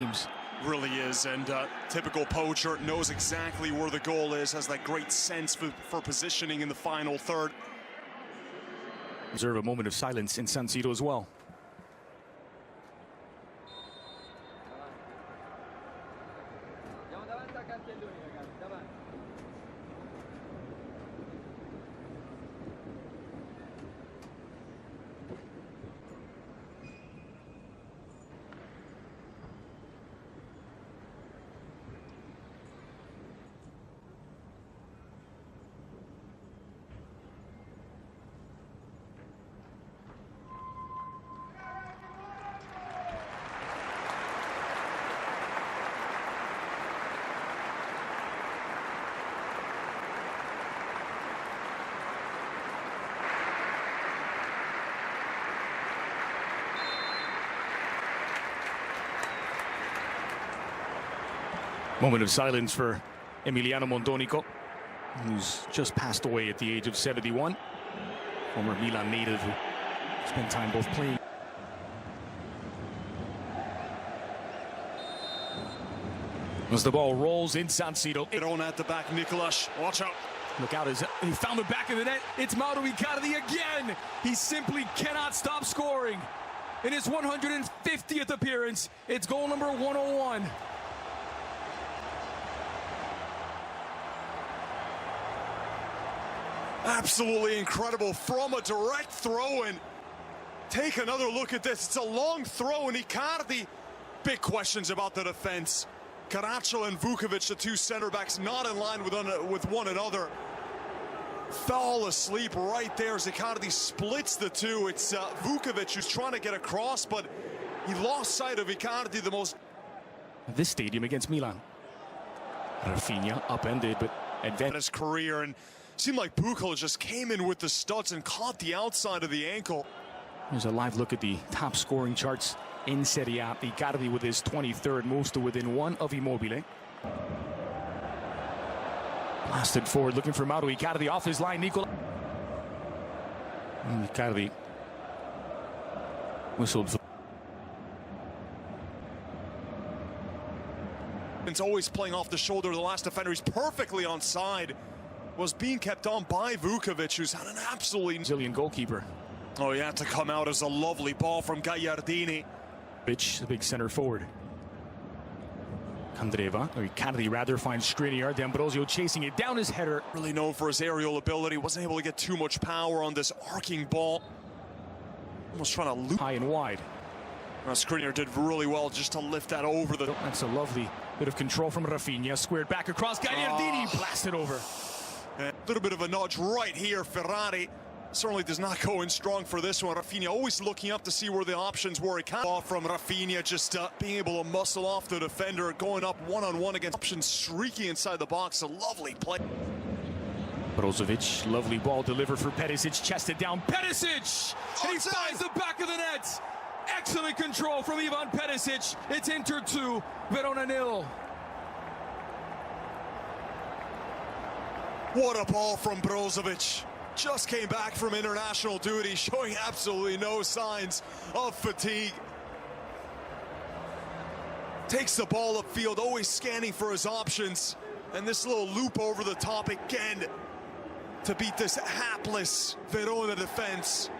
teams. Really is, and typical poacher, knows exactly where the goal is, has that great sense for positioning in the final third. Observe a moment of silence in San Siro as well. Moment of silence for Emiliano Mondonico, who's just passed away at the age of 71. Former Milan native who spent time both playing. As the ball rolls in San Siro. Verona at the back, Nicolas, watch out. Look out, he found the back of the net. It's Mauro Icardi again. He simply cannot stop scoring. In his 150th appearance, it's goal number 101. Absolutely incredible from a direct throw-in. Take another look at this. It's a long throw, and Icardi. Big questions about the defense. Caracho and Vukovic, the two center backs, not in line with one another. Fell asleep right there as Icardi splits the two. It's Vukovic who's trying to get across, but he lost sight of Icardi, the most. This stadium against Milan. Rafinha upended, but advanced his career, and seemed like Buchel just came in with the studs and caught the outside of the ankle. Here's a live look at the top scoring charts in Serie A. Icardi with his 23rd moves to within one of Immobile. Blasted forward, looking for Mauro Icardi off his line. Icardi whistled. It's always playing off the shoulder of the last defender. He's perfectly onside. Was being kept on by Vukovic, who's had an absolutely Brazilian goalkeeper. Oh, he had to come out as a lovely ball from Gagliardini. The big center forward. Candreva, or Icardi rather, finds Skriniar. D'Ambrosio chasing it down his header. Really known for his aerial ability. Wasn't able to get too much power on this arcing ball. Almost trying to loop. High and wide. Skriniar did really well just to lift that over the. That's a lovely bit of control from Rafinha. Squared back across. Gagliardini blasted over. A little bit of a nudge right here. Ferrari certainly does not go in strong for this one. Rafinha always looking up to see where the options were. He can't off from Rafinha, just being able to muscle off the defender, going up one-on-one against options, streaky inside the box. A lovely play. Brozovic, lovely ball delivered for Perisic, chested down. Perisic! And he finds the back of the net. Excellent control from Ivan Perisic. It's Inter 2, Verona 0. What a ball from Brozovic. Just came back from international duty, showing absolutely no signs of fatigue. Takes the ball upfield, always scanning for his options. And this little loop over the top again to beat this hapless Verona defense.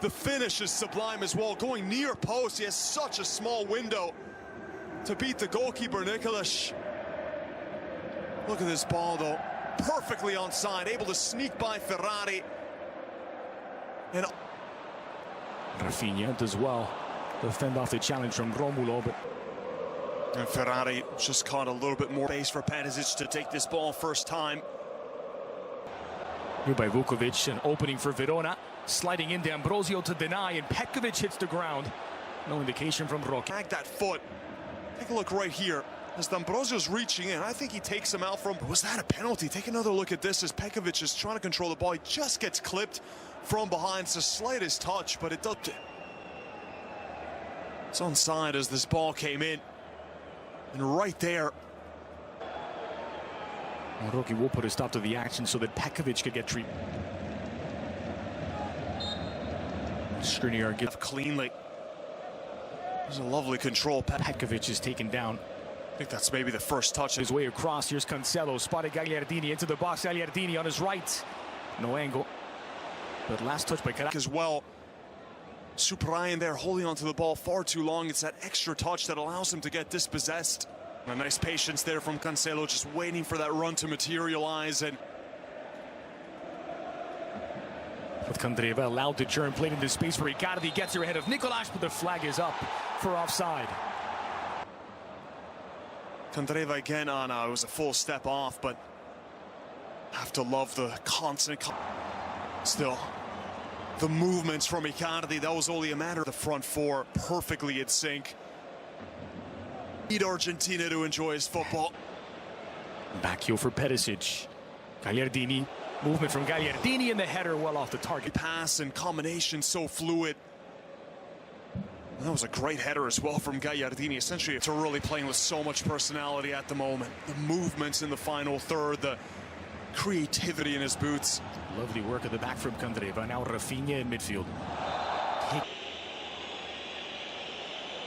The finish is sublime as well. Going near post, he has such a small window to beat the goalkeeper, Nicolas. Look at this ball, though. Perfectly onside, able to sneak by Ferrari. And Rafinha does well to fend off the challenge from Romulo, and Ferrari just caught a little bit more space for Perisic to take this ball first time. Here by Vukovic, an opening for Verona, sliding in D'Ambrosio to deny, and Petkovic hits the ground. No indication from Roque. Tag that foot. Take a look right here. As D'Ambrosio's reaching in, I think he takes him out from. Was that a penalty? Take another look at this as Petkovic is trying to control the ball. He just gets clipped from behind. It's the slightest touch, but it does. It's onside as this ball came in. And right there. Roque will put a stop to the action so that Petkovic could get treatment. Skriniar gets cleanly. There's a lovely control. Petkovic is taken down. I think that's maybe the first touch. His way across. Here's Cancelo. Spotted Gagliardini into the box. Gagliardini on his right. No angle. But last touch by Caracas as well. Suprayan there holding onto the ball far too long. It's that extra touch that allows him to get dispossessed. A nice patience there from Cancelo, just waiting for that run to materialize. And with Candreva allowed to turn, played into space for Icardi. He gets her ahead of Nicolas, but the flag is up for offside. Candreva again on, it was a full step off, but have to love the constant. Still, the movements from Icardi, that was only a matter of the front four perfectly in sync. Need Argentina to enjoy his football. Back heel for Perisic. Gagliardini. Movement from Gagliardini and the header well off the target. Pass and combination so fluid. And that was a great header as well from Gagliardini. Essentially, it's really playing with so much personality at the moment. The movements in the final third, the creativity in his boots. Lovely work at the back from Candreva. Now Rafinha in midfield.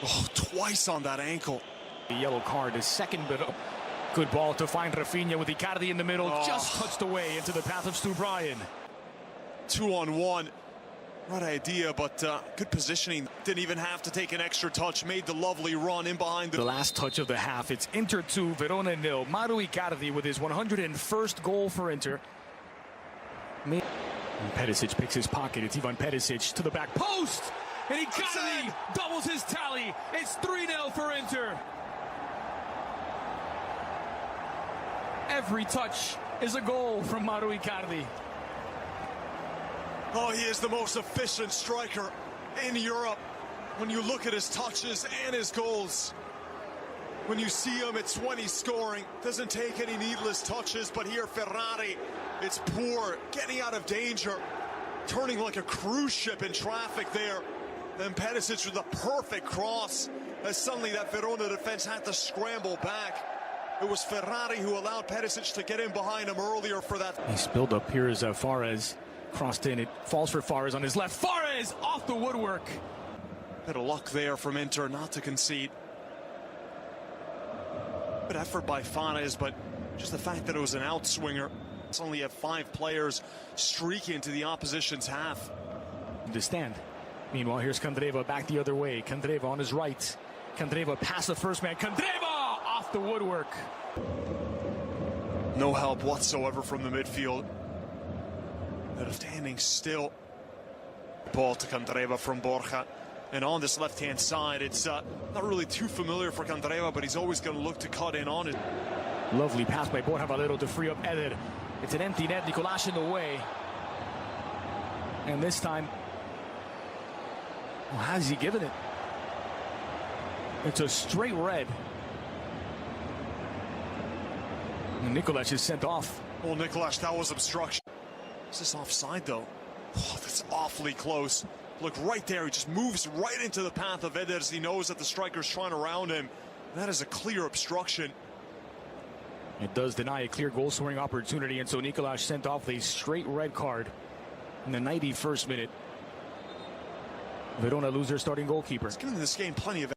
Oh, twice on that ankle. The yellow card is second, but good ball to find Rafinha with Icardi in the middle. Just touched away into the path of Stu Bryan. 2-on-1. Right idea, but good positioning. Didn't even have to take an extra touch. Made the lovely run in behind the last touch of the half. It's Inter 2, Verona 0. Mauro Icardi with his 101st goal for Inter. And Perisic picks his pocket. It's Ivan Perisic to the back post. And Icardi doubles his tally. It's 3-0 for Inter. Every touch is a goal from Mauro Icardi. Oh, he is the most efficient striker in Europe. When you look at his touches and his goals, when you see him, it's when he's scoring. Doesn't take any needless touches, but here Ferrari, it's poor, getting out of danger, turning like a cruise ship in traffic there. Then Perisic with a perfect cross, as suddenly that Verona defense had to scramble back. It was Ferrari who allowed Perisic to get in behind him earlier for that. He spilled up here as Fares crossed in. It falls for Fares on his left. Fares off the woodwork. Bit of luck there from Inter not to concede. Good effort by Fares, but just the fact that it was an outswinger. It's only have 5 players streaking into the opposition's half. Understand. Meanwhile, here's Candreva back the other way. Candreva on his right. Candreva past the first man. Candreva off the woodwork. No help whatsoever from the midfield. They're standing still. Ball to Candreva from Borja. And on this left-hand side, it's not really too familiar for Candreva, but he's always going to look to cut in on it. Lovely pass by Borja Valero to free up Eder. It's an empty net. Nicolas in the way. And this time, well, how's he given it? It's a straight red. And Nicolas is sent off. Well, Nicolas, that was obstruction. Is this offside, though? Oh, that's awfully close. Look, right there, he just moves right into the path of Eder as he knows that the striker's trying to round him. That is a clear obstruction. It does deny a clear goal-scoring opportunity, and so Nicolas sent off a straight red card in the 91st minute. Verona lose their starting goalkeeper. It's giving this game plenty of